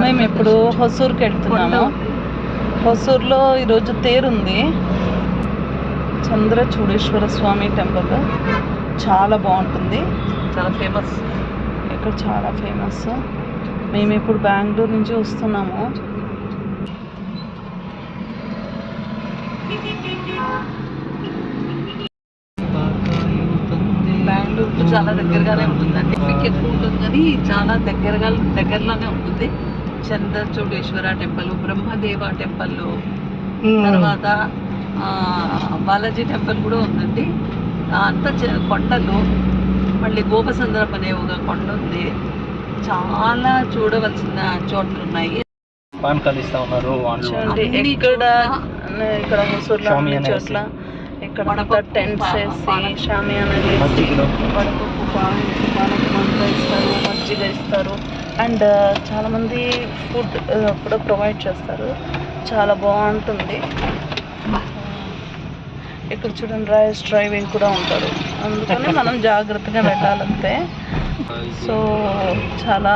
మేము ఇప్పుడు హొసూర్కి వెళ్తున్నాము. హొసూర్లో ఈరోజు తేరుంది. చంద్రచూడేశ్వర స్వామి టెంపుల్ చాలా బాగుంటుంది, చాలా ఫేమస్. ఇక్కడ చాలా ఫేమస్. మేము ఇప్పుడు బెంగళూరు నుంచి వస్తున్నాము. బెంగళూరుకు చాలా దగ్గరగానే ఉంటుందండి. ఎక్కువ ఉంటుంది కానీ చాలా దగ్గరలోనే ఉంటుంది. చంద్రచూడేశ్వర టెంపుల్, బ్రహ్మదేవ టెంపుల్, తర్వాత బాలాజీ టెంపుల్ కూడా ఉందండి. అంతా కొండలు. మళ్ళీ గోపసంద్రం అనే ఒక కొండ ఉంది. చాలా చూడవలసిన చోట్లు ఉన్నాయి. ఇక్కడ హొసూర్లో అన్ని చోట్ల ఇక్కడ టెంట్స్ వేసి షామియానా వేసి వడపప్పు పానకం ఇస్తారు, మజ్జిగ ఇస్తారు. అండ్ చాలామంది ఫుడ్ కూడా ప్రొవైడ్ చేస్తారు. చాలా బాగుంటుంది. ఇక్కడ చూడండి, రైస్ డ్రైవింగ్ కూడా ఉంటారు. అందుకని మనం జాగ్రత్తగా వెళ్ళాలంతే. సో చాలా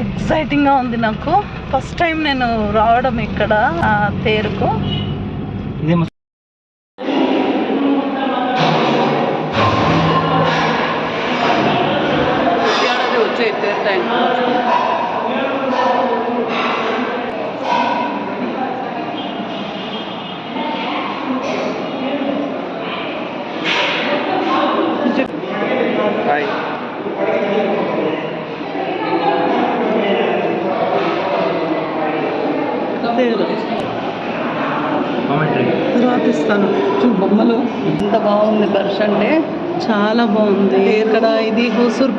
ఎక్సైటింగ్గా ఉంది నాకు. ఫస్ట్ టైం నేను రావడం ఇక్కడ తేరుకు. వచ్చే తేరు టైం తర్వాత ఇస్తాను. బొమ్మలు ఎంత బాగుంది. దర్శన్ డే చాలా బాగుంది. ఇక్కడ ఇది హొసూర్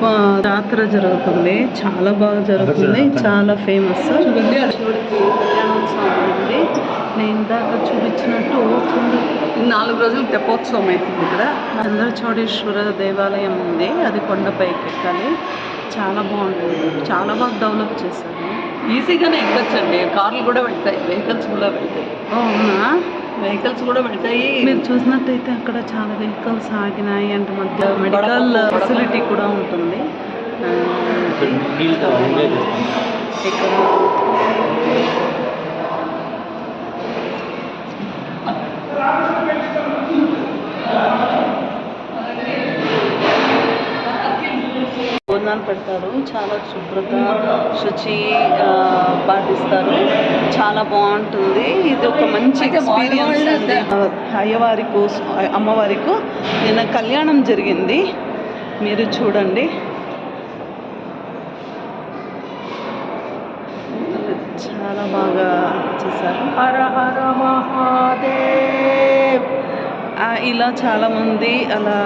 జాతర జరుగుతుంది, చాలా బాగా జరుగుతుంది, చాలా ఫేమస్. చూడండి, శివుడికి కళ్యాణోత్సవం ఉంది. నేను ఇందాక చూపించినట్టు 4 రోజులు తెప్పోత్సవం అవుతుంది. ఇక్కడ చంద్రచూడేశ్వర దేవాలయం ఉంది, అది కొండపైకి ఎక్కాలి. చాలా బాగుంటుంది, చాలా బాగా డెవలప్ చేశారు. ఈజీగానే ఎక్కచ్చండి. కార్లు కూడా వెళ్తాయి, వెహికల్స్ కూడా వెళ్తాయి. అవునా? వెహికల్స్ కూడా వెళ్తాయి. మీరు చూసినట్టయితే అక్కడ చాలా వెహికల్స్ ఆగినాయి. అంటే మధ్య మెడికల్ ఫెసిలిటీ కూడా ఉంటుంది. ఇక్కడ భోజనాలు పెడతారు. చాలా శుభ్రత, శుచి పాటిస్తారు. చాలా బాగుంటుంది. ఇది ఒక మంచి ఎక్స్పీరియన్స్ ఉంది. అమ్మవారికి నిన్న కళ్యాణం జరిగింది, మీరు చూడండి. చాలా బాగా చేశారు. హర హర మహాదేవ్. ఇలా చాలామంది అలా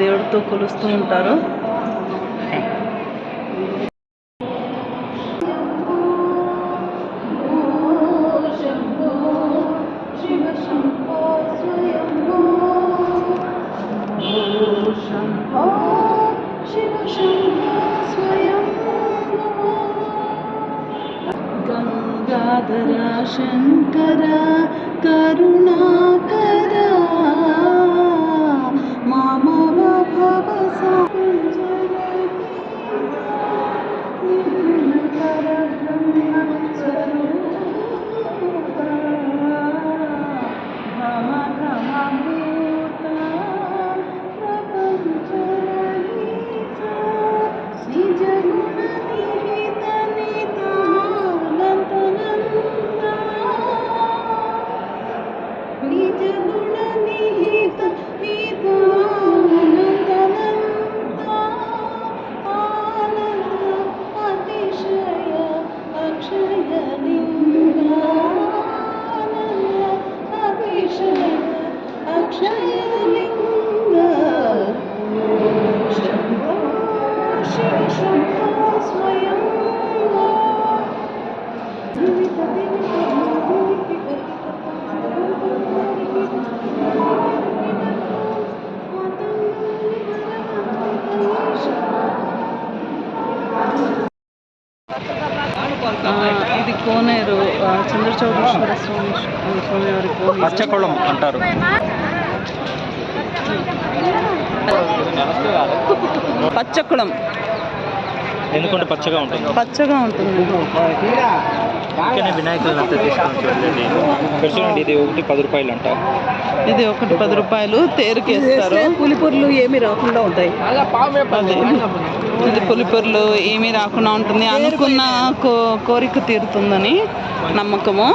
దేవుడితో కొలుస్తూ ఉంటారు. గంగాధర శంకర కరుణాకర మామవ భవ ఇది కోనేరు, చంద్రచూడేశ్వర స్వామి వారి కోనేరు. పచ్చకొళం అంటారు. పచ్చకుళం ఎందుకంటే పచ్చగా ఉంటుంది. పచ్చగా ఉంటుంది. వినాయకులను అంతా తీసుకొని చూడండి. చూడండి, ఇది ఒకటి 10 రూపాయలు అంట. ఇది ఒకటి 10 రూపాయలు. తేరుకేస్తారు. పులిపొర్లు ఏమి రాకుండా ఉంటాయి. అదే ఇది పులిపొర్లు ఏమీ రాకుండా ఉంటుంది. అనుకున్న కోరిక తీరుతుందని నమ్మకము.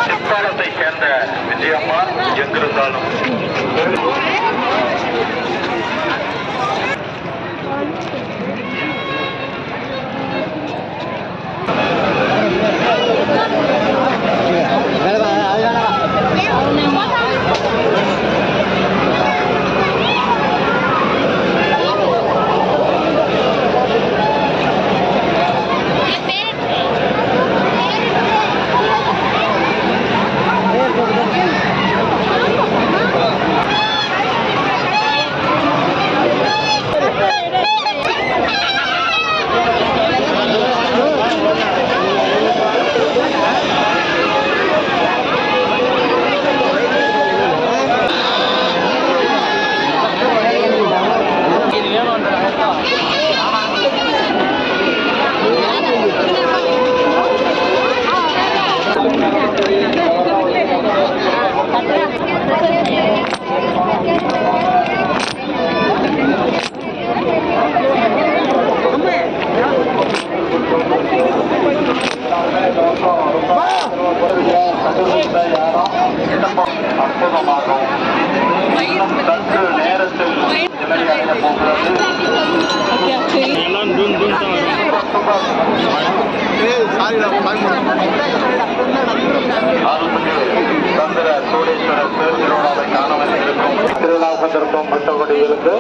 சித்தாலத்தை சேர்ந்த விஜயம்மா எங்கிருந்தாலும் திருவிழா வந்திருக்கும் பக்தர்களுக்கு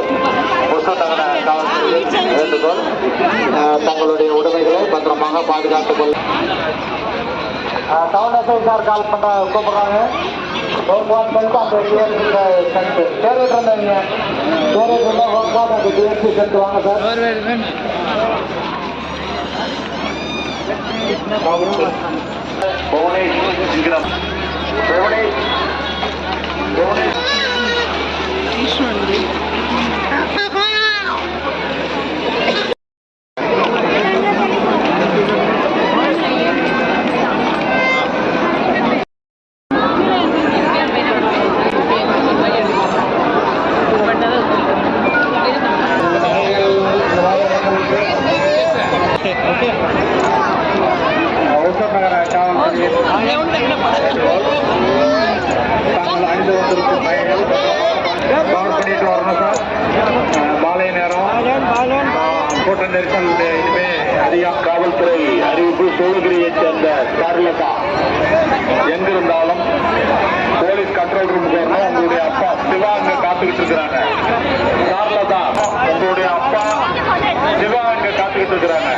புதுநகர காவல்துறை வேண்டுகோள், தங்களுடைய உடைமைகளை பத்திரமாக பாதுகாத்துக் கொள்ள. டவுன் எஸ்ஐ சார் கால் பண்ண கூப்பிடுறாங்க. ஹோம்கார்ட் பண்ணிட்டு அந்த சென்ட் தேர்விட்டு இருந்தீங்க. தேர்விட்டு இருந்தால் ஹோம்கார்ட் அந்த டிஎஸ்சி சென்ட் வாங்க சார். மாலை நேரம் கூட்ட நெரிசல் இனிமே அதிகம். காவல்துறை அறிவிப்பு, சூளகிரியைச் சேர்ந்த ஸ்டார்லதா எங்கிருந்தாலும் போலீஸ் கண்ட்ரோல் ரூம் வரணும். உங்களுடைய அப்பா சிவா அங்க காத்துக்கிட்டு இருக்கிறாங்க. ஸ்டார்லதா, உங்களுடைய அப்பா சிவா அங்க காத்துக்கிட்டு இருக்கிறாங்க.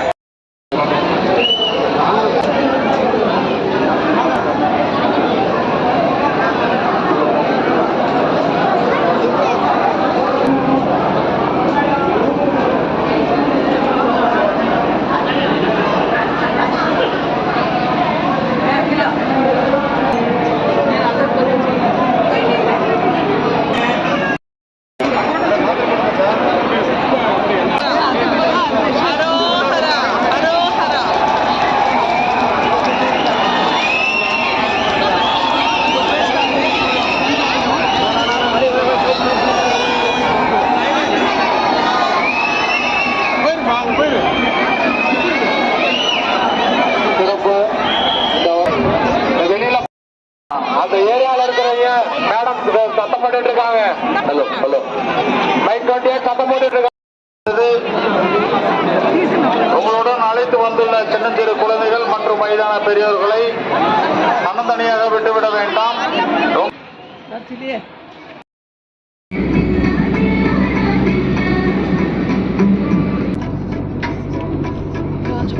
அந்த ஏரியால இருக்கிறவங்க மேடம் சத்தம் போட்டுட்டு இருக்காங்க. ஹலோ ஹலோ மைக் 28 சத்தம் போட்டுட்டு இருக்காங்க. உங்களுடன் அழைத்து வந்துள்ள சின்னஞ்சிறு குழந்தைகள் மற்றும் வயதான பெரியவர்களை தன்னந்தனியாக விட்டுவிட வேண்டாம்.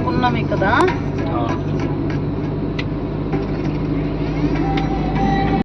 పున్నమి కదా.